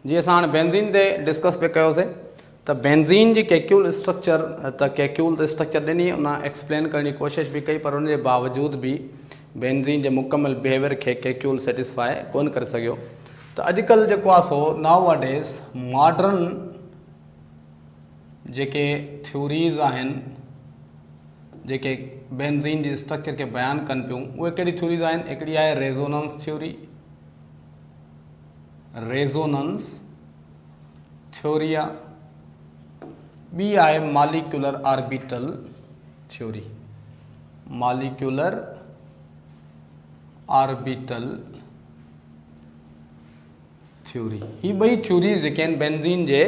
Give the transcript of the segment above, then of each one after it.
जी असां हाणे बेंज़ीन ते डिस्कस पे कयोसीं त बेंज़ीन जी कैक्यूल स्ट्रक्चर ॾिनी उन एक्सप्लेन करण जी कोशिशि बि कई, पर उनजे बावजूद बि बेंज़ीन जे मुकमल बिहेवियर खे कैक्यूल सेटिस्फाई कोन करे सघियो। त अॼुकल्ह जेको आहे सो नाउ अडेज़ मॉडर्न जेके थ्योरीज़ आहिनि जेके बेंज़ीन जी स्ट्रक्चर के बयानु कनि पियूं, उहे कहिड़ी थ्योरीज़ आहिनि? हिकिड़ी आहे रेज़ोनेंस थ्योरी, आहे, ॿी आहे molecular orbital theory, molecular orbital theory. ही ॿई थ्योरीज़ जेके आहिनि बेंज़ीन जे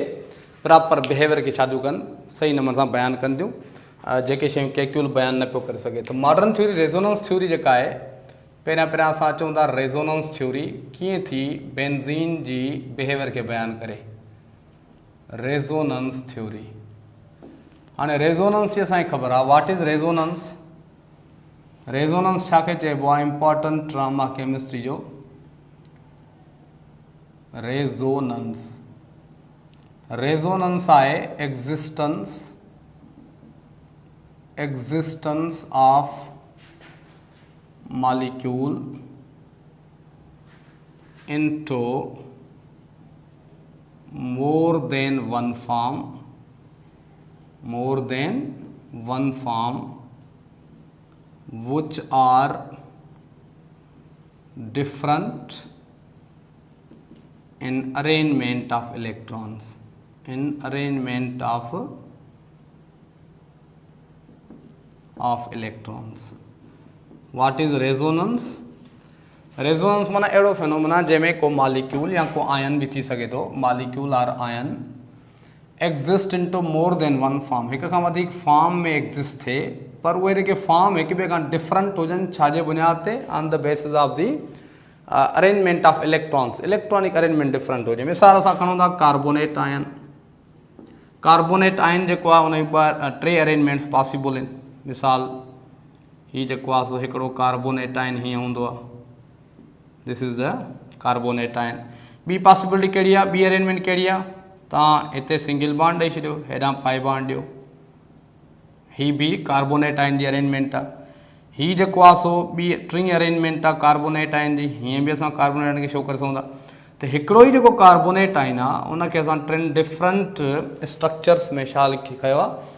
प्रॉपर बिहेवियर खे छा थियूं कनि, सही नमूने सां बयानु कनि थियूं, जेके शयूं कैक्यूल बयानु न पियो करे सघे। त मॉडर्न थ्योरी रेज़ोनेंस थ्योरी जेका आहे, पहिरियां असां अचूं था रेज़ोनेंस थ्योरी कीअं थी बेंज़ीन जी बिहेवियर खे बयानु करे। रेज़ोनेंस थ्योरी, हाणे रेज़ोनेंस जी असांखे ख़बर आहे व्हाट इज़ रेज़ोनेंस। रेज़ोनेंस छा खे चइबो आहे? इम्पॉर्टेंट टर्म आहे केमिस्ट्री जो। रेज़ोनेंस आहे existence of molecule into more than one form which are different in arrangement of electrons, What is resonance? रेज़ोनेंस माना अहिड़ो फिनोमेना जंहिंमें को मॉलिक्यूल या को आयन बि थी सघे थो, molecule or ion exist into more than one form, हिक खां वधीक फॉर्म में एग्ज़िस्ट थिए, पर उहे जेके फॉर्म हिक ॿिए खां डिफरेंट हुजनि, छाजे बुनियाद ते? On the basis of the arrangement of electrons, electronic arrangement different हुजे। मिसाल असां खणूं था कार्बोनेट आयन जेको आहे उन टे अरेंजमेंट्स पॉसिबल आहिनि। मिसाल हीउ जेको आहे सो हिकिड़ो कार्बोनेट आयन हीअं हूंदो आहे, this is the carbonate ion. ॿी पॉसिबिलिटी कहिड़ी आहे? ॿी अरेंजमेंट कहिड़ी आहे? तव्हां हिते सिंगल बॉन्ड ॾेई छॾियो, हेॾां पाई बॉन्ड ॾियो, हीअ बि कार्बोनेट आयन जी अरेंजमेंट आहे। हीअ जेको आहे सो ॿी टीं अरेंजमेंट आहे कार्बोनेट आयन जी, हीअं बि असां कार्बोनेट आयन खे शो करे सघूं था। त हिकिड़ो ई जेको कार्बोनेट आयन आहे उनखे असां टिनि डिफरेंट स्ट्रक्चर्स में छा लिखी खयो आहे,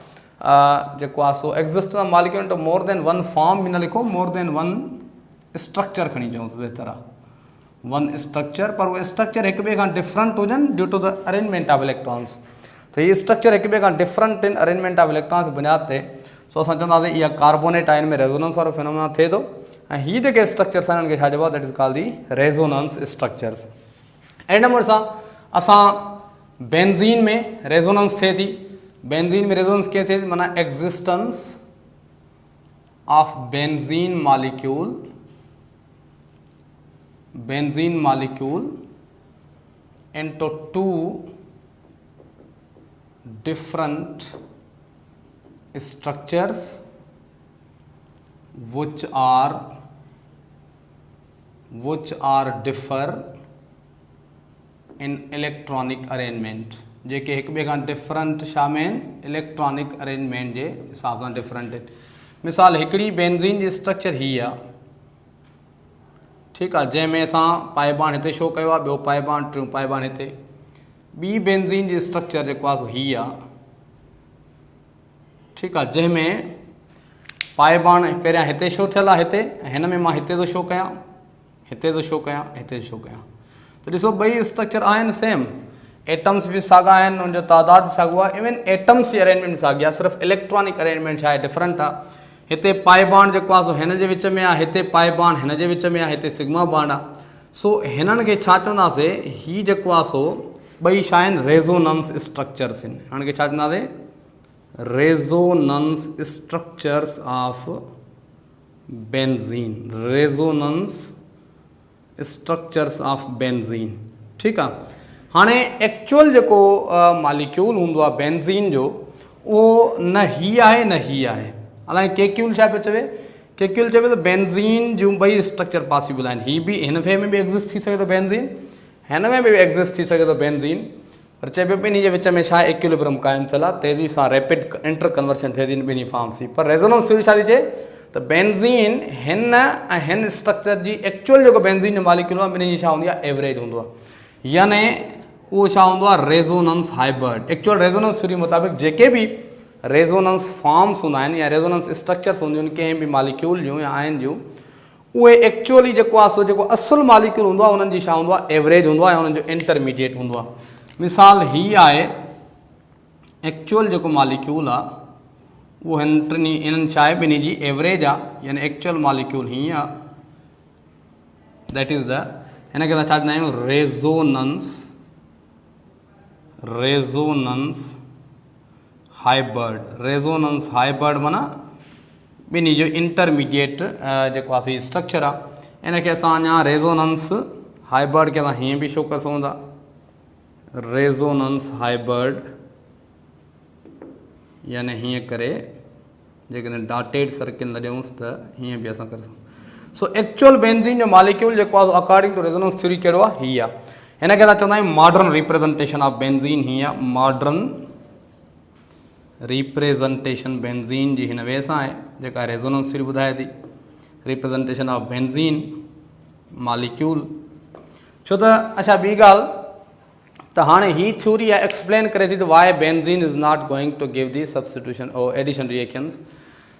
जेको आहे so exist molecule to more than one form बि न लिखो, मोर देन वन स्ट्रक्चर खणी चऊं बहितर आहे, वन स्ट्रक्चर, पर उहे स्ट्रक्चर हिक ॿिए खां डिफरेंट हुजनि due to the arrangement of electrons. त हीअ स्ट्रक्चर हिक ॿिए खां different in arrangement of electrons बुनियाद ते, सो असां चवंदासीं इहा कार्बोनेट आयन में रेज़ोनेंस वारो फिनोमेना थिए थो, ऐं हीअ जेके स्ट्रक्चर्स आहिनि उनखे छा चइबो आहे? That is called the resonance structures. अहिड़े नमूने सां असां बेंज़ीन में रेज़ोनेंस थिए थी, बेंज़ीन में रेज़ोनेंस कीअं थिए थी? माना existence of benzene molecule into two different structures which are differ in electronic arrangement, जेके हिक ॿिए खां डिफरेंट छा में आहिनि? इलेक्ट्रॉनिक अरेंजमेंट जे हिसाब सां डिफरेंट आहिनि। मिसाल हिकिड़ी बेंज़ीन जी स्ट्रक्चर हीअ आहे, ठीकु आहे, जंहिंमें असां पाई बॉन्ड हिते शो कयो आहे, ॿियो पाई बॉन्ड, टियों पाई बॉन्ड हिते। ॿी बेंज़ीन जी स्ट्रक्चर जेको आहे सो हीअ आहे, ठीकु आहे, जंहिंमें पाई बॉन्ड पहिरियां हिते शो थियल आहे, हिते, हिन में मां हिते थो शो कयां, हिते थो शो कयां, हिते थो शो कयां। त ॾिसो ॿई स्ट्रक्चर आहिनि सेम, एटम्स बि साॻा आहिनि, उनजो तादाद बि साॻियो आहे, इवन एटम्स जी अरेंजमेंट साॻी आहे, सिर्फ़ु इलेक्ट्रॉनिक अरेंजमेंट छा आहे? डिफरेंट आहे। हिते पाई बॉन्ड जेको आहे सो हिन जे विच में आहे, हिते पाई बॉन्ड हिन जे विच में आहे, हिते सिग्मा बॉन्ड आहे। सो हिननि खे छा चवंदासीं? हीअ जेको आहे सो ॿई छा आहिनि? रेज़ोनेंस स्ट्रक्चर्स आहिनि। हिननि खे छा चवंदासीं? Resonance structures of benzene, resonance structures of benzene, ठीकु आहे। हाणे एक्चुअल जेको मॉलिक्यूल हूंदो आहे बेंज़ीन जो, उहो न हीअ आहे न हीअ आहे। अलाए कैक्यूल छा पियो चवे? कैक्यूल चवे त बेंज़ीन जूं ॿई स्ट्रक्चर पॉसिबल आहिनि, हीअ बि हिन फे में बि एग्ज़िस्ट थी सघे थो बेंज़ीन, हिन में भी एग्ज़िस्ट थी सघे थो बेंज़ीन, पर चइबो ॿिन्ही जे विच में छा इक्विलिब्रियम क़ाइमु थियल आहे, तेज़ी सां रैपिड इंटर कन्वर्शन थिए थी ॿिन्ही फॉर्म्स जी। पर रेजोनेंस थ्योरी छा थी चए त बेंज़ीन हिन ऐं हिन स्ट्रक्चर जी एक्चुअल जेको बेंज़ीन जो मॉलिक्यूल आहे ॿिन्ही जी छा हूंदी आहे, एवरेज हूंदो आहे, यानी उहो छा हूंदो आहे, resonance hybrid. Actual resonance theory मुताबिक़ जेके बि रेजोनेंस फॉर्म्स हूंदा आहिनि या रेजोनेंस स्ट्रक्चर्स हूंदियूं आहिनि कंहिं बि मॉलिक्यूल जूं या आयन जूं, उहे एक्चुअली जेको आहे सो जेको असुलु मॉलिक्यूल हूंदो आहे उन्हनि जी छा हूंदो आहे, एवरेज हूंदो आहे ऐं उन्हनि जो इंटरमीडिएट हूंदो आहे। मिसाल हीअ आहे एक्चुअल जेको मॉलिक्यूल आहे उहो हिन टिनी इन्हनि छा आहे, ॿिन्ही जी एवरेज आहे, यानी एक्चुअल मॉलिक्यूल हीअं आहे, दैट इज़ द, हिन खे असां छा चवंदा आहियूं, रेजोनेंस हाइब्रिड। रेजोनेंस हाइब्रिड माना ॿिन्ही जो इंटरमीडिएट जेको आहे स्ट्रक्चर आहे। इन खे असां अञा रेजोनेंस हाइब्रिड खे असां हीअं बि शो करे सघूं था, रेजोनेंस हाइब्रिड, यानी हीअं करे जेकॾहिं डॉटेड सर्किल न ॾियूंसि त हीअं बि असां करे सघूं। सो एक्चुअल बेंज़ीन जो मॉलिक्यूल जेको आहे अकॉर्डिंग टू रेजोनेंस थ्योरी कहिड़ो आहे, हीअ आहे। हिन खे असां चवंदा आहियूं मॉडर्न रिप्रेज़ेंटेशन ऑफ बेंज़ीन। हीअं मॉडर्न रिप्रेज़ेंटेशन बेंज़ीन जी हिन वे सां आहे जेका रेजोनेंस थ्योरी ॿुधाए थी, रिप्रेज़ेंटेशन ऑफ बेंज़ीन मॉलिक्यूल। छो त अच्छा ॿी ॻाल्हि त हाणे ही थ्योरी आहे एक्सप्लेन करे थी त why benzene is not going to give the substitution और एडिशन रिएक्शंस।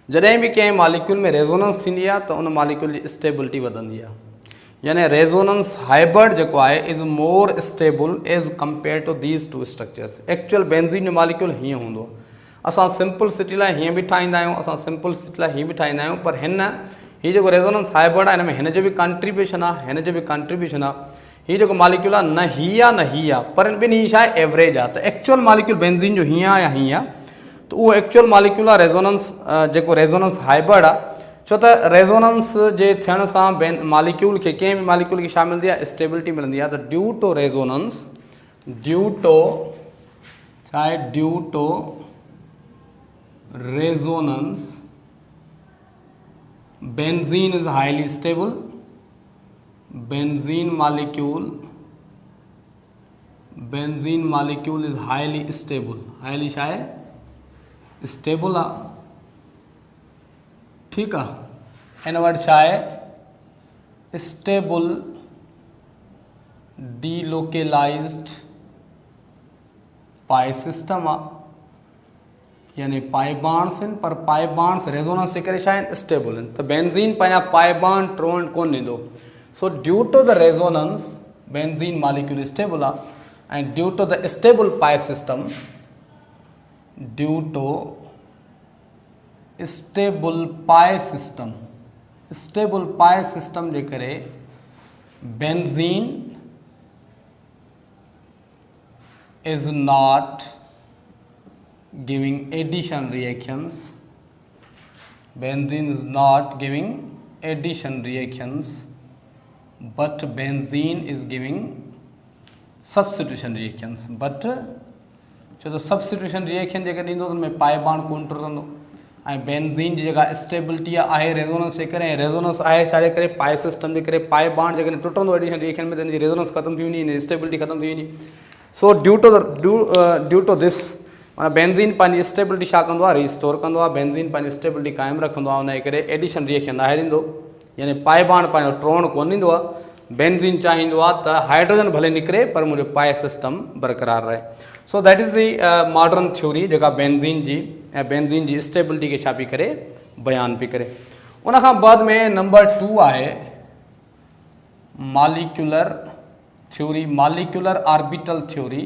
जॾहिं बि कंहिं मॉलिक्यूल में रेजोनेंस थींदी आहे त उन मॉलिक्यूल जी स्टेबिलिटी वधंदी आहे, यानी रेजोनेंस हाइब्रिड जेको आहे is more stable as compare to these two structures. Actual benzene जो मॉलिक्यूल हीअं हूंदो आहे, असां सिंपलिसिटी लाइ हीअं बि ठाहींदा आहियूं, असां सिंपलिसिटी लाइ हीअं बि ठाहींदा आहियूं, पर हीअ जेको रेजोनेंस हाइब्रिड आहे हिन में हिन जो बि कंट्रीब्यूशन आहे, हिन जो बि कंट्रीब्यूशन आहे। हीअ जेको मॉलिक्यूल आहे न हीअ आहे न हीअ आहे, पर ॿिन्ही छा आहे, एवरेज आहे। त एक्चुअल मॉलिक्यूल बेंज़ीन जो हीअं आहे या हीअं आहे, त उहो एक्चुअल मॉलिक्यूल आहे रेजोनेंस जेको रेजोनेंस हाइब्रिड आहे। छो त रेजोनेंस जे थियण सां मॉलिक्यूल खे कंहिं बि मॉलिक्यूल खे छा मिलंदी आहे, स्टेबिलिटी मिलंदी आहे। त due to resonance, due to छा आहे, due to resonance benzene is highly stable. Benzene molecule is highly stable. Highly छा आहे, स्टेबल आहे, ठीकु आहे। इन वटि छा आहे, स्टेबल डीलोकेलाइज्ड पाई सिस्टम आहे, यानी पाई बांड्स आहिनि, पर पाई बांड्स रेजोनेंस जे करे छा आहिनि, स्टेबल आहिनि। त बेंज़ीन पंहिंजा पाई बांड ट्रोन कोन ॾींदो। So due to the resonance benzene molecule stable आहे, ऐं due to the stable pi system, due to stable pi system जे करे benzene is not giving addition reactions. Benzene is not giving addition reactions, but benzene is giving substitution reactions. But जो substitution reaction जेके ॾींदो त में पाई bond कोन टुटंदो, ऐं benzene जी जेका stability आहे resonance जे करे, रेजोनेंस आहे छा जे करे, पाई सिस्टम जे करे। पाई बांड जेकॾहिं टुटंदो एडिशन रिएक्शन में त हिन जी रेजोनेंस ख़तम थी वेंदी, स्टेबिलिटी ख़तम थी वेंदी। सो ड्यू टू दिस माना बेंज़ीन पंहिंजी स्टेबिलिटी छा कंदो आहे, रिस्टोर कंदो आहे। बेंज़ीन पंहिंजी स्टेबिलिटी क़ाइमु रखंदो आहे, उनजे करे एडिशन रिएक्शन न आहे ॾींदो, यानी पाई बांड पंहिंजो ट्रोन कोन ॾींदो आहे। बेंज़ीन चाहींदो आहे त हाइड्रोजन भले निकिरे पर मुंहिंजो पाई सिस्टम बरक़रार रहे। सो that is the modern theory जेका बेंज़ीन जी स्टेबिलिटी खे छा पई करे, बयानु पई करे। उनखां बाद में नंबर 2 आहे molecular theory, molecular orbital theory.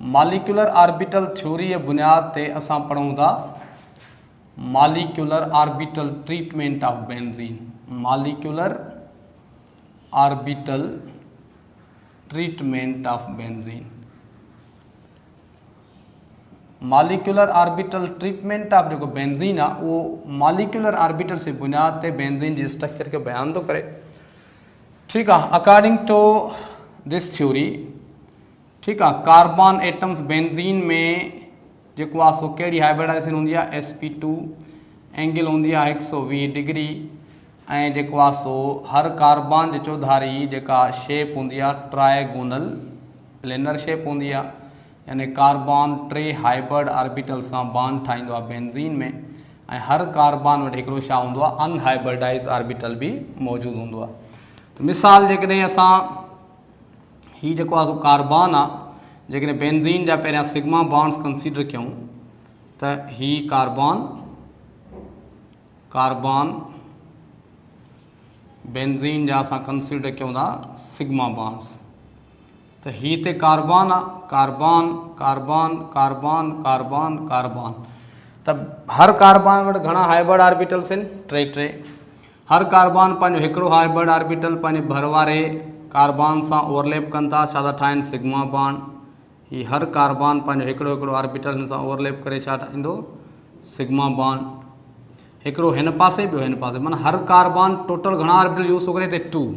Molecular orbital theory जे बुनियाद ते असां पढ़ूं था molecular orbital treatment of benzene. Molecular orbital treatment of benzene. Molecular orbital treatment of जेको बेंज़ीन आहे उहो मॉलिक्यूलर ऑर्बिटल से बुनियाद ते बेंज़ीन जी स्ट्रक्चर खे बयानु थो करे, ठीकु आहे। अकॉर्डिंग टू दिस थ्योरी, ठीकु आहे, कार्बन एटम्स बेंज़ीन में जेको आहे सो कहिड़ी हाइब्रिडाइजेशन हूंदी आहे, sp2 एंगल हूंदी आहे 120 डिग्री, ऐं जेको आहे सो हर कार्बन जे चौधारी जेका शेप हूंदी आहे ट्राइगोनल प्लेनर शेप हूंदी आहे, यानी कार्बन 3 हाइब्रिड ऑर्बिटल सां बॉन्ड ठाहींदो आहे बेंज़ीन में, ऐं हर कार्बन वटि हिकिड़ो छा हूंदो आहे अनहाइब्रिडाइज़ ऑर्बिटल भी मौजूदु हूंदो आहे। त मिसाल जेकॾहिं असां हीउ जेको आहे सो कार्बन आहे, जेकॾहिं बेंज़ीन जा पहिरियां सिग्मा बॉन्ड्स कंसीडर कयूं त हीउ कार्बन बेंज़ीन जा असां कंसीडर कयूं था सिग्मा बॉन्ड्स, त हीउ ते कार्बन आहे, carbon carbon carbon carbon carbon, त हर कार्बन वटि घणा हाइब्रिड ऑर्बिटल्स आहिनि? टे। हर कार्बन पंहिंजो हिकिड़ो हाइब्रिड ऑर्बिटल पंहिंजे भर वारे कार्बन सां ओवरलैप कनि था, छा था ठाहिनि? Sigma bond. हीउ हर कार्बन पंहिंजो हिकिड़ो हिकिड़ो ऑर्बिटल हिन सां ओवरलैप करे छा ठाहींदो? Sigma bond. हिकिड़ो हिन पासे, ॿियो हिन पासे, माना हर कार्बन टोटल घणा ऑर्बिटल यूज़ थो करे? हिते 2।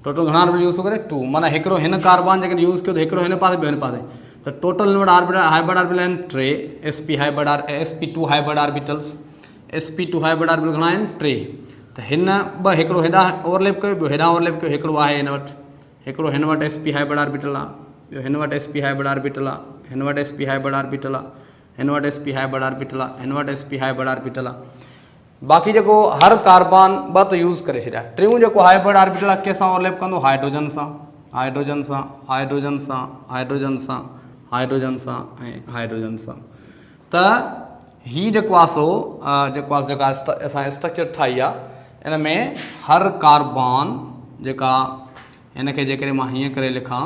टोटल घणा ऑर्बिटल यूज़ थो करे? 2। माना हिकिड़ो हिन कार्बन जेकॾहिं यूज़ कयो त हिकिड़ो हिन पासे, ॿियो हिन पासे, त टोटल हिन वटि हाइब्रिड ऑर्बिटल आहिनि 3 sp2 hybrid orbitals. sp2 hybrid orbital घणा आहिनि? 3। त हिन ॿ, हिकिड़ो हेॾां ओवरलैप कयो, ॿियो हेॾां ओवरलैप कयो, हिकिड़ो आहे हिन वटि, हिकिड़ो हिन वटि sp हाइब्रिड ऑर्बिटल आहे, ॿियो हिन वटि sp हाइब्रिड ऑर्बिटल आहे, हिन वटि sp हाइब्रिड ऑर्बिटल आहे, हिन वटि sp हाइब्रिड ऑर्बिटल आहे, हिन वटि sp हाइब्रिड ऑर्बिटल आहे। बाक़ी जेको हर कार्बन ॿ त यूज़ करे छॾिया। टियों जेको हाइब्रिड ऑर्बिटल आहे कंहिंसां ओवरलैप कंदो? हाइड्रोजन सां, हाइड्रोजन सां, हाइड्रोजन सां, हाइड्रोजन सां, हाइड्रोजन सां ऐं हाइड्रोजन सां। त हीउ जेको आहे सो जेको आहे जेका असां स्ट्रक्चर ठाही आहे, इन में हर कार्बन जेका हिनखे जेकॾहिं मां हीअं करे लिखां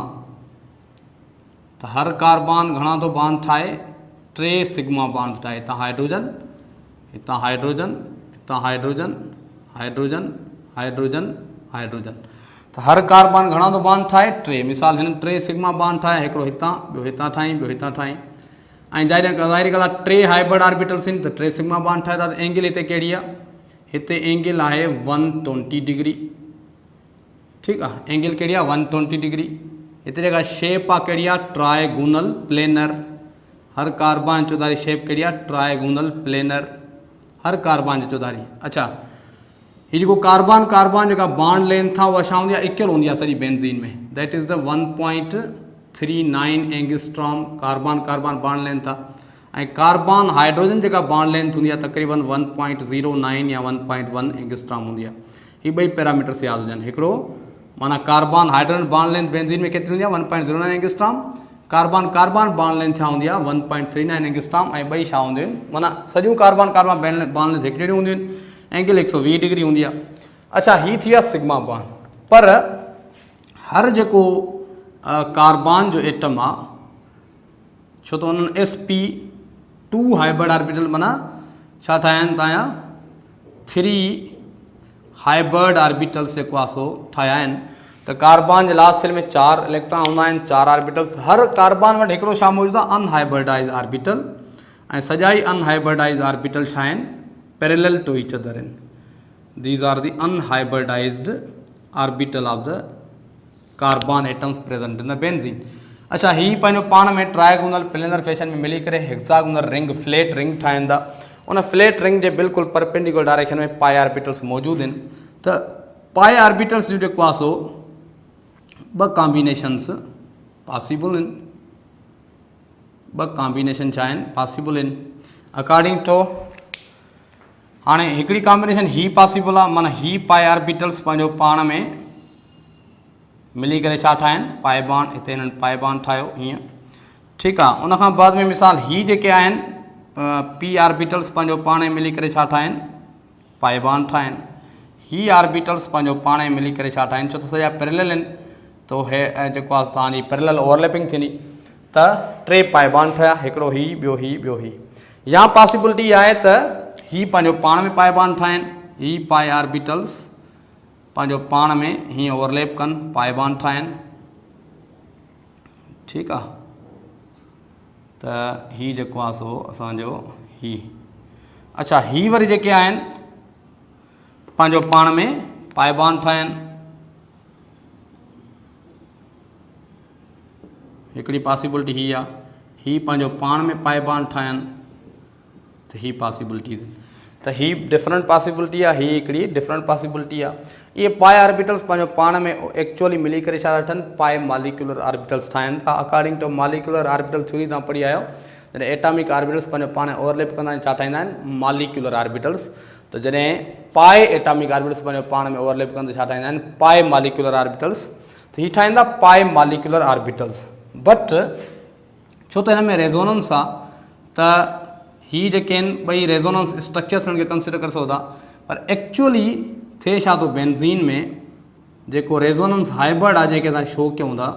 त हर कार्बन घणा थो बॉन्ड ठाहे? 3 सिग्मा बॉन्ड ठाहे। हितां हाइड्रोजन, हितां हाइड्रोजन, हितां हाइड्रोजन, हाइड्रोजन, हाइड्रोजन, हाइड्रोजन, त हर कार्बन घणा थो बॉन्ड ठाहे? 3। मिसाल हिन 3 सिग्मा बॉन्ड ठाहे, हिकिड़ो हितां, ॿियो हितां ठाहीं, ॿियो हितां ठाहीं, ऐं ज़ाहिरी ॻाल्हि आहे 3 हाइब्रिड ऑर्बिटल्स आहिनि त 3 सिग्मा बॉन्ड ठाहे था। त एंगल हिते कहिड़ी आहे? हिते एंगल आहे 120 डिग्री। ठीकु आहे, एंगल कहिड़ी आहे? 120 डिग्री। हिते जेका शेप आहे कहिड़ी आहे? Trigonal planar. हर कार्बन चौधारी शेप कहिड़ी आहे? ट्राइगोनल प्लेनर, हर कार्बन जी चौधारी। अच्छा, हीउ जेको कार्बन जेका बॉन्ड लेंथ आहे उहा छा हूंदी आहे? इक्वल हूंदी आहे सॼी बेंज़ीन में। That is the 1.39 angstrom carbon bond length आहे। ऐं कार्बन हाइड्रोजन जेका बॉन्ड लेंथ हूंदी आहे तक़रीबन 1.09 या 1.1 एंगस्ट्रॉम हूंदी आहे। हीउ ॿई पैरामीटर्स यादि हुजनि। हिकिड़ो माना carbon hydrogen bond length benzene में केतिरी हूंदी आहे? 1.09 एंगस्ट्रॉम। कार्बन बॉन्ड लेंथ छा हूंदी आहे? 1.39 एंगस्ट्रॉम। ऐं ॿई छा हूंदियूं आहिनि? माना सॼियूं कार्बन बॉन्ड लेंथ हिकु जहिड़ियूं हूंदियूं आहिनि। एंगल 120 डिग्री हूंदी आहे। अच्छा, हीअ थी विया सिग्मा बॉन्ड। पर हर जेको कार्बन जो एटम आहे, छो त उन्हनि sp2 हाइब्रिड ऑर्बिटल माना छा ठाहिया आहिनि? तव्हांजा 3 हाइब्रिड ऑर्बिटल्स जेको आहे सो ठाहिया आहिनि। त कार्बन जे लास्ट सेल में 4 इलेक्ट्रॉन हूंदा आहिनि, 4 ऑर्बिटल्स। हर कार्बन वटि हिकिड़ो छा मौजूदु आहे? Unhybridize orbital. ऐं सॼा ई अनहाइब्रिडाइज़ ऑर्बिटल छा आहिनि? पैरेलल टू ईच अदर आहिनि। These are the unhybridized orbital of the carbon atoms present in the benzene. अच्छा, हीउ पंहिंजो पाण में ट्राइगोनल प्लेनर फैशन में मिली करे हेक्सागोनल रिंग, फ्लैट रिंग ठाहींदा। उन फ्लैट रिंग जे बिल्कुलु परपेंडिकुलर डायरेक्शन में पाए ऑर्बिटल्स मौजूदु आहिनि। त पाए ऑर्बिटल्स जो जेको आहे सो 2 कॉम्बिनेशन्स पॉसिबल आहिनि। 2 कॉम्बिनेशन छा आहिनि? पॉसिबल आहिनि अकॉर्डिंग टू। हाणे हिकिड़ी कॉम्बिनेशन ही पॉसिबल आहे, माना ही पाए ऑर्बिटल्स पंहिंजो पाण में मिली करे छा ठाहिनि? पाए बॉन्ड। हिते हिननि पाए बॉन्ड ठाहियो हीअं, ठीकु आहे। उनखां बाद में मिसाल ही जेके आहिनि p ऑर्बिटल्स पंहिंजो पाण में मिली करे छा ठाहिनि? पाए बॉन्ड ठाहिनि। ही ऑर्बिटल्स पंहिंजो पाण में मिली करे छा ठाहिनि? छो त सॼा पैरेलल आहिनि, तो हे जेको आहे तव्हांजी पैरेलल ओवरलैपिंग थींदी। त 3 पाए बॉन्ड ठहिया, हिकिड़ो ही, ॿियो ही, ॿियो ही। या पॉसिबिलिटी आहे त ही पंहिंजो पाण में पाए बॉन्ड ठाहिनि, ही पाए ऑर्बिटल्स पंहिंजो पाण में हीअं ओवरलैप कनि, पाए बॉन्ड ठाहिनि, ठीकु आहे। त ही जेको आहे सो असांजो ही। अच्छा, ही वरी जेके आहिनि पंहिंजो पाण में पाए बॉन्ड ठाहिनि। हिकिड़ी पॉसिबिलिटी ही आहे, ही पंहिंजो पाण में पाए बॉन्ड ठाहिनि, त ही पॉसिबिलिटीज़ आहिनि। त त ही डिफरेंट पॉसिबिलिटी आहे, ही हिकिड़ी डिफरेंट पॉसिबिलिटी आहे। ये पाए ऑर्बिटल्स पंहिंजो पाण में एक्चुअली मिली करे छा ठहनि, पाए मॉलिक्यूलर ऑर्बिटल्स ठाहिनि था। According to molecular orbital theory तव्हां पढ़ी आयो, जॾहिं एटॉमिक ऑर्बिटल्स पंहिंजो पाण ओवरलैप कंदा आहिनि, छा ठाहींदा आहिनि, मॉलिक्यूलर ऑर्बिटल्स। त जॾहिं पाए एटॉमिक ऑर्बिटल्स पंहिंजो पाण में ओवरलैप कंदा छा ठाहींदा आहिनि, पाए मॉलिक्यूलर ऑर्बिटल्स। त ही ठाहींदा पाए मॉलिक्यूलर ऑर्बिटल्स। बट छो त हिन में रेजोनेंस आहे, त ही जेके आहिनि ॿई रेजोनेंस स्ट्रक्चर्स हुननि खे कंसिडर करे सघो था, पर एक्चुअली थिए छा थो, बेंज़ीन में जेको रेजोनेंस हाइब्रिड आहे, जेके असां शो कयूं था,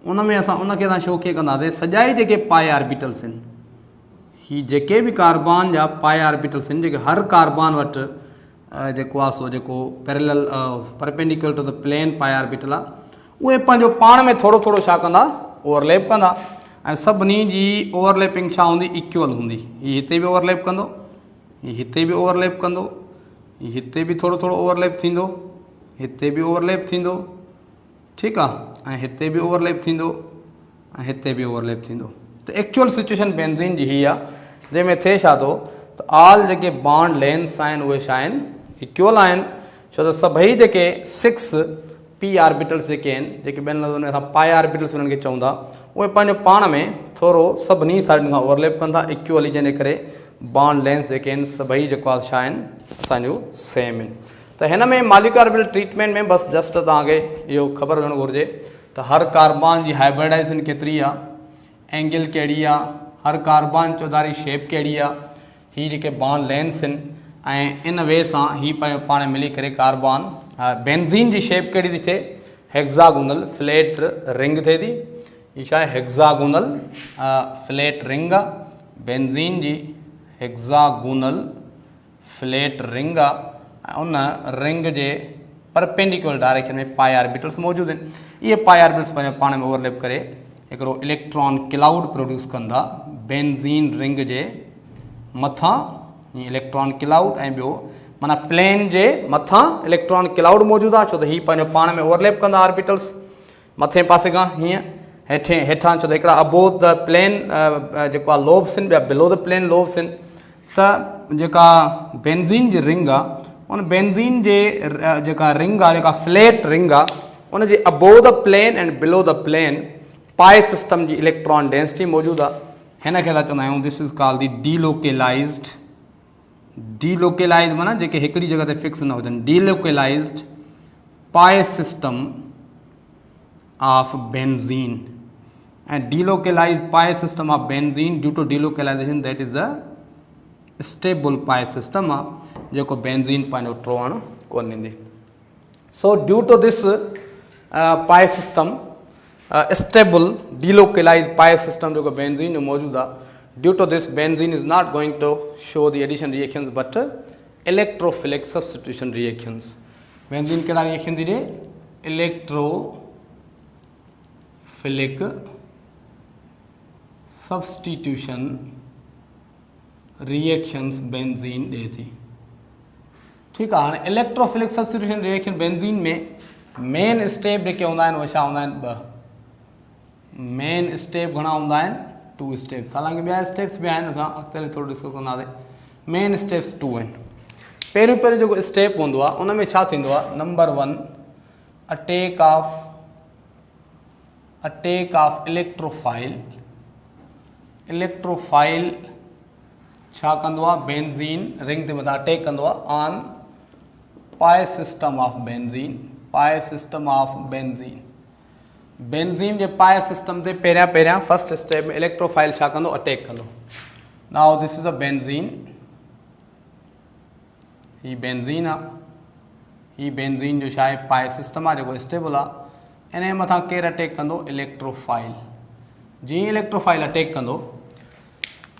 उन में असां उनखे असां शो कीअं कंदासीं, सॼा ई जेके पाए ऑर्बिटल्स आहिनि, ही जेके बि कार्बन जा पाए ऑर्बिटल्स आहिनि, जेके हर कार्बन वटि जेको आहे सो जेको parallel perpendicular to the plane pi orbital आहे, उहे पंहिंजो पाण में थोरो थोरो छा कंदा, ओवरलैप कंदा। ऐं सभिनी जी ओवरलैपिंग छा हूंदी, इक्वल हूंदी। हीअ हिते बि ओवरलैप कंदो, हीअ हिते बि ओवरलैप कंदो, हीअ हिते बि थोरो थोरो ओवरलैप थींदो, हिते बि ओवरलैप थींदो, ठीकु आहे, ऐं हिते बि ओवरलैप थींदो, ऐं हिते बि ओवरलैप थींदो। त एक्चुअल सिचुएशन बेंज़ीन जी हीअ आहे, जंहिंमें थिए छा थो, त ऑल जेके बॉन्ड लेंथ्स आहिनि उहे छा आहिनि, इक्वल आहिनि। छो त सभई जेके 6 पी ऑर्बिटल्स जेके आहिनि, जेके ॿियनि लफ़्ज़नि में असां पाए ऑर्बिटल्स उन्हनि खे चऊं था, उहे पंहिंजो पाण में थोरो सभिनी साइडनि खां ओवरलैप कंदा इक्वली, जंहिंजे करे बॉन्ड लेंथ्स जेके आहिनि सभई जेको आहे छा आहिनि, असांजो सेम आहिनि। त हिन में मॉलिक्यूलर ऑर्बिटल ट्रीटमेंट में बसि जस्ट तव्हांखे इहो ख़बर हुजणु घुरिजे त हर कार्बन जी हाइब्रिडाइजेशन केतिरी आहे, एंगल कहिड़ी आहे, हर कार्बन चौधारी शेप कहिड़ी आहे, ही जेके बॉन्ड लेंथ्स आहिनि, ऐं इन वे सां ही पंहिंजो पाण मिली करे कार्बन बेंज़ीन जी शेप कहिड़ी थी थिए, हेक्सागोनल फ्लैट रिंग थिए थी। ही छा आहे, हेक्सागोनल फ्लैट रिंग आहे, बेंज़ीन जी हेक्सागोनल फ्लैट रिंग आहे, ऐं उन रिंग जे परपेंडिकुलर डायरेक्शन में पाए ऑर्बिटल्स मौजूदु आहिनि। इहे पाए ऑर्बिटल्स पंहिंजो पाण में ओवरलैप करे हिकिड़ो इलेक्ट्रॉन क्लाउड प्रोड्यूस कंदा बेंज़ीन रिंग जे मथां, इलेक्ट्रॉन क्लाउड, ऐं ॿियो माना प्लेन जे मथां इलेक्ट्रॉन क्लाउड मौजूदु आहे, छो त हीअ पंहिंजो पाण में ओवरलैप कंदा ऑर्बिटल्स मथे पासे खां हीअं हेठां, छो त हिकिड़ा अबोव द प्लेन जेको आहे लोब्स आहिनि, ॿिया बिलो द प्लेन लोब्स आहिनि। त जेका बेंज़ीन जी रिंग आहे, उन बेंज़ीन जे जेका रिंग आहे, जेका फ्लैट रिंग आहे, उन जे above the plane and below the plane pi system जी इलेक्ट्रॉन डेंसिटी मौजूदु आहे। हिन खे असां चवंदा आहियूं this is called the delocalized, delocalize माना जेके हिकिड़ी जॻह ते फिक्स न हुजनि, डीलोकेलाइज़्ड पाए सिस्टम ऑफ बेंज़ीन। ऐं delocalize pi system of benzene due to delocalization that is the stable pi system आहे, जेको बेंज़ीन पंहिंजो टोहण कोन ॾींदी। So due to this pi system stable delocalize pi system जेको बेंज़ीन जो मौजूदु आहे, due to this benzene is not going to show the addition reactions but electrophilic substitution reactions. Benzene कहिड़ा रिएक्शन थी ॾे, इलेक्ट्रोफिलिक सब्स्टिट्यूशन रिएक्शंस बेंज़ीन ॾे थी, ठीकु आहे। हाणे इलेक्ट्रोफिलिक सब्स्टिट्यूशन रिएक्शन बेंज़ीन में मेन स्टेप जेके हूंदा आहिनि उहे छा हूंदा आहिनि, ॿ मेन स्टेप घणा हूंदा आहिनि, 2 स्टेप्स। हालांकि ॿिया स्टेप्स बि आहिनि, असां अॻिते थोरो डिस्कस कंदासीं। मेन स्टेप्स 2 आहिनि। पहिरियों जेको स्टेप हूंदो आहे उन में छा थींदो आहे, number 1 attack of electrophile. Electrophile छा कंदो आहे, बेंज़ीन रिंग ते मथां अटैक कंदो आहे ऑन पाए सिस्टम ऑफ बेंज़ीन, पाए सिस्टम ऑफ बेंज़ीन। बेंज़ीन जे पाए सिस्टम ते पहिरियां फर्स्ट स्टेप में इलेक्ट्रोफाइल छा कंदो, अटैक कंदो। Now this is a benzene, he benzene आहे, ही बेंज़ीन जो छा आहे, पाए सिस्टम आहे जेको स्टेबल आहे। इन जे मथां केरु अटैक कंदो, इलेक्ट्रोफाइल। जीअं इलेक्ट्रोफाइल अटैक कंदो,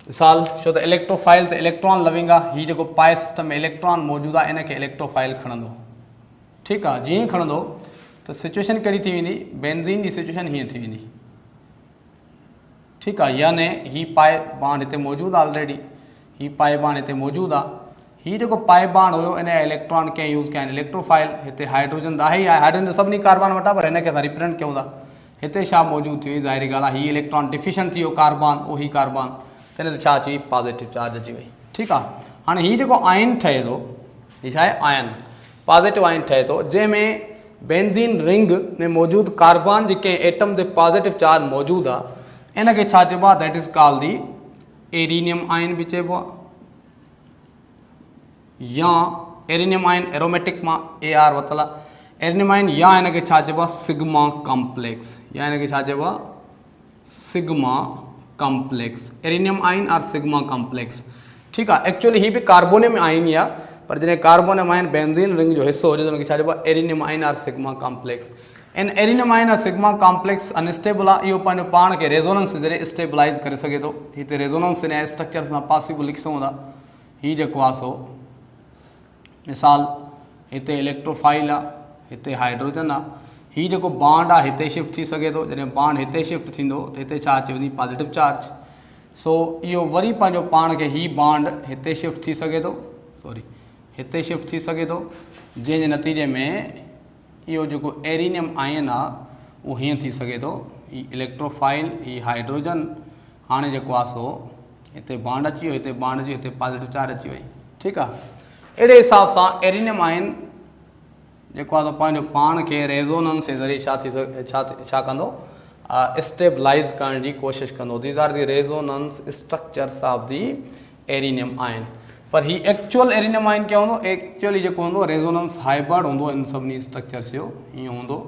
मिसाल छो त इलेक्ट्रोफाइल त इलेक्ट्रॉन लविंग आहे, हीउ जेको पाए सिस्टम में इलेक्ट्रॉन मौजूदु आहे इन खे इलेक्ट्रोफाइल खणंदो, ठीकु आहे। जीअं खणंदो त सिचुएशन कहिड़ी थी वेंदी, बेंज़ीन जी सिचुएशन हीअं थी वेंदी, ठीकु आहे। याने ही पाए बांड हिते मौजूदु आहे ऑलरेडी, ही पाए बांड हिते मौजूदु आहे। हीउ जेको पाए बांड हुयो इन जा इलेक्ट्रॉन कंहिं यूज़ कया आहिनि, इलेक्ट्रोफाइल। हिते हाइड्रोजन त आहे ई आहे, हाइड्रोजन त सभिनी कार्बन वटि आहे, पर हिन खे असां रिप्रेजेंट कयूं था। हिते छा मौजूदु थी वई, ज़ाहिरी ॻाल्हि आहे, हीउ इलेक्ट्रॉन डिफिशन थी वियो कार्बन, उहो ही कार्बन, त हिन ते छा अची, पॉज़िटिव चार्ज अची वई, ठीकु आहे। हाणे हीउ जेको आयन ठहे थो, हीउ छा आहे आयन, पॉजिटिव आयन ठहे थो, जंहिंमें बेंज़ीन रिंग में मौजूदु कार्बन जेके एटम ते पॉजिटिव चार्ज मौजूदु आहे, इन खे छा चइबो आहे, that is called the arenium ion बि चइबो आहे, या एरिनियम आयन एरोमेटिक मां AR वरितल आहे, एरिनियम आयन, या इन खे छा चइबो आहे सिग्मा कॉम्प्लेक्स, या इन खे छा चइबो आहे सिग्मा कॉम्प्लेक्स, एरिनियम आयन और सिग्मा कॉम्प्लेक्स। ठीक है, एक्चुअली ही भी कार्बोनियम आयन ही आहे, पर जैसे कार्बोनियम आयन बेंजीन रिंग जो हिस्सो हुजे उनखे छा चइबो आहे एरिनियम आयन और सिग्मा कॉम्प्लेक्स। इन एरिनियम आयन और सिग्मा कॉम्प्लेक्स अनस्टेबल आहे, इहो पंहिंजो पाण खे रेजोनेंस जे ज़रिए स्टेबलाइज़ करे सघे थो। हिते रेजोनेंस इन स्ट्रक्चर सां पॉसिबल लिखी सघूं था। हीउ जेको आहे सो मिसाल हिते इलेक्ट्रोफाइल आहे, हिते हाइड्रोजन आहे, हीउ जेको बॉन्ड आहे हिते शिफ्ट थी सघे थो, जॾहिं बॉन्ड हिते शिफ्ट थींदो त हिते छा अची वेंदी पॉजिटिव चार्ज। सो इहो वरी पंहिंजो पाण खे हीउ बॉन्ड हिते शिफ्ट थी सघे थो, सॉरी हिते शिफ्ट थी सघे थो, जंहिंजे नतीजे में इहो जेको एरिनियम आयन आहे उहो हीअं थी सघे थो, हीउ इलेक्ट्रोफाइल, हीउ हाइड्रोजन, हाणे जेको आहे सो हिते बॉन्ड अची वियो, हिते बॉन्ड अची, हिते पॉजिटिव चार्ज अची वई। ठीकु आहे, अहिड़े हिसाब सां एरिनियम आयन जेको आहे पंहिंजो पाण खे रेज़ोनेंस जे ज़रिए छा कंदो स्टेबलाइज़ करण जी कोशिशि कंदो। These are the resonance structures of the arenium ion. पर ही एक्चुअल एरिनियम आयन क्या हूंदो, एक्चुअली जेको हूंदो रेज़ोनेंस हाइब्रिड हूंदो इन सभिनी स्ट्रक्चर्स जो, हीअं हूंदो।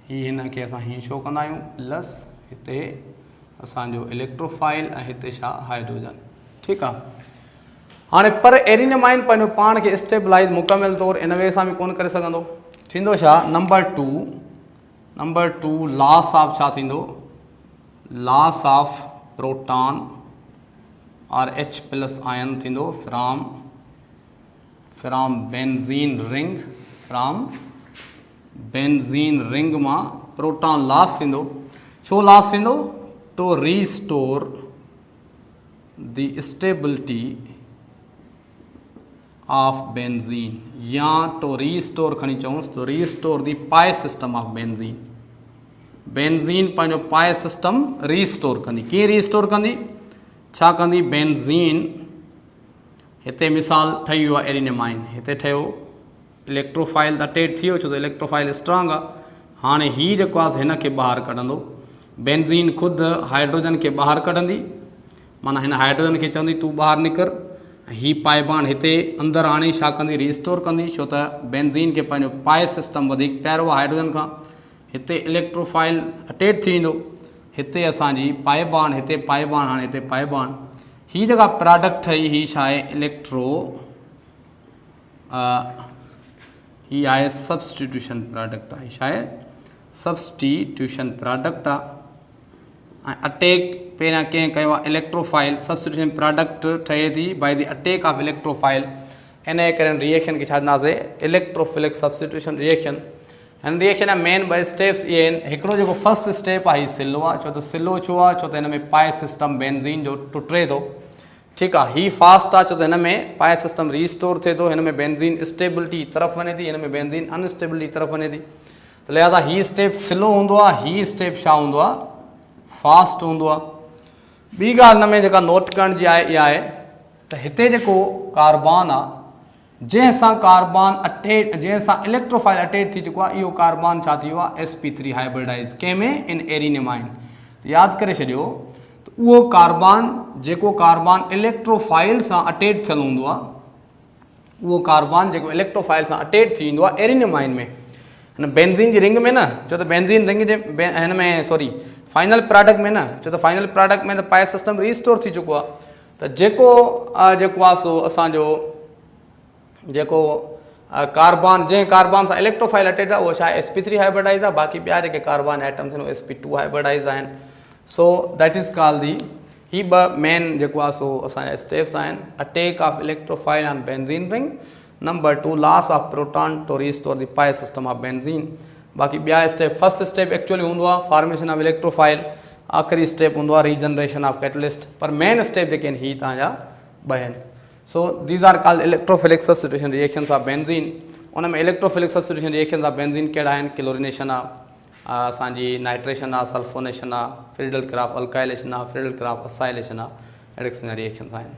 हीअ हिन खे असां हीअं शो कंदा आहियूं प्लस हिते असांजो इलेक्ट्रोफाइल ऐं हिते छा हाइड्रोजन। ठीकु आहे, हाणे पर एरिनियम आयन पंहिंजो पाण खे स्टेबलाइज़ मुकमिल तौरु इन वे सां बि कोन करे सघंदो। थींदो छा, नंबर टू लॉस ऑफ छा थींदो, लॉस ऑफ प्रोटॉन और H+ आयन थींदो फ्रॉम बेंजीन रिंग मां प्रोटॉन लॉस थींदो। छो लॉस थींदो, to restore the stability of benzene, या तो रीस्टोर खणी चऊंसि तो रीस्टोर दी पाए सिस्टम ऑफ बेंजीन। बेंजीन पंहिंजो पाए सिस्टम रीस्टोर कंदी। कीअं रीस्टोर कंदी, छा कंदी, बेंजीन हिते मिसाल ठही वियो आहे एरिनियम आयन, हिते ठहियो इलेक्ट्रोफाइल अटैच थी वियो, छो त इलेक्ट्रोफाइल स्ट्रांग आहे। हाणे हीउ जेको आहे हिन खे ॿाहिरि कढंदो, बेंजीन ख़ुदि हाइड्रोजन खे ॿाहिरि कढंदी, माना हिन हाइड्रोजन खे चवंदी तूं ॿाहिरि निकर। ही पाइबान हिते अंदरि आणे छा कंदी, रीस्टोर कंदी, छो त बेंजीन खे पंहिंजो पाए सिस्टम वधीक प्यारो आहे हाइड्रोजन खां। हिते इलेक्ट्रोफाइल अटैच थी वेंदो, हिते असांजी पाइबान, हिते पाइबान, हाणे हिते पाइबान। हीअ जेका प्रोडक्ट ठही हीअ छा आहे हीअ आहे सब्सटीट्यूशन प्रोडक्ट आहे। छा आहे, सब्सटीट्यूशन प्रोडक्ट आहे। ऐं अटैक पहिरियां कंहिं कयो आहे इलेक्ट्रोफाइल, सब्सटीट्यूशन प्रोडक्ट ठहे थी by the attack of electrophile. इन जे करे रिएक्शन खे छा चवंदासीं, इलेक्ट्रोफिलिक सब्सटीट्यूशन रिएक्शन। हिन रिएक्शन जा मेन ॿ स्टेप्स इहे आहिनि। हिकिड़ो जेको फर्स्ट स्टेप आहे हीउ सिलो आहे, छो त सिलो छो आहे, छो त हिन में पाए सिस्टम बेंजीन जो टुटे थो। ठीकु आहे, हीउ फास्ट आहे छो त हिन में पाए सिस्टम रीस्टोर थिए थो, हिन में बेंजीन स्टेबिलिटी तरफ़ वञे थी, हिन में बेंजीन अनस्टेबिलिटी तरफ़ वञे थी। त लिहाज़ा हीउ स्टेप स्लो हूंदो आहे, हीउ स्टेप छा हूंदो आहे, फास्ट हूंदो आहे। ॿी ॻाल्हि हिन में जेका नोट करण जी आहे इहा आहे त हिते जेको कार्बन आहे जंहिंसां कार्बन अटैच, जंहिंसां इलेक्ट्रोफाइल अटैच थी चुको आहे, इहो कार्बन छा थी वियो आहे sp3 हाइब्रिडाइज़। कंहिंमें, इन एरिनियम आयन। यादि करे छॾियो त उहो कार्बन जेको कार्बन इलेक्ट्रोफाइल सां अटैच थियलु हूंदो आहे, उहो कार्बन जेको इलेक्ट्रोफाइल सां अटैच थी वेंदो आहे एरिनियम आयन में। हिन बेंजीन जी रिंग में न, छो त बेंजीन रिंग जे हिन में सॉरी फाइनल प्रोडक्ट में न, छो त फाइनल प्रोडक्ट में त पाए सिस्टम रीस्टोर थी चुको आहे। त जेको आहे सो असांजो जेको कार्बन, जंहिं कार्बन सां इलेक्ट्रोफाइल अटैच आहे उहो छा आहे sp3 हाइब्रिडाइज़ आहे। बाक़ी ॿिया जेके कार्बन एटम्स आहिनि उहे sp2 हाइब्रिडाइज़ आहिनि। So that is called the, ही ॿ मेन जेको आहे सो असांजा स्टेप्स आहिनि, attack of electrophile on benzene ring, number two loss of proton to restore the pi system of benzene. बाक़ी ॿिया स्टेप, फर्स्ट स्टेप एक्चुअली हूंदो आहे फॉर्मेशन ऑफ इलेक्ट्रोफाइल, आख़िरी स्टेप हूंदो आहे रीजनरेशन ऑफ कैटलिस्ट। पर मेन स्टेप जेके आहिनि ही तव्हांजा ॿ आहिनि। So these are called electrophilic substitution reactions of benzene. उन में electrophilic substitution reactions of benzene कहिड़ा आहिनि, क्लोरिनेशन आहे, असांजी नाइट्रेशन आहे, सल्फोनेशन आहे, फ्रीडल क्रॉफ अल्काइलेशन आहे, फ्रीडल क्रॉफ असाइलेशन आहे, अहिड़े क़िस्म जा रिएक्शंस आहिनि।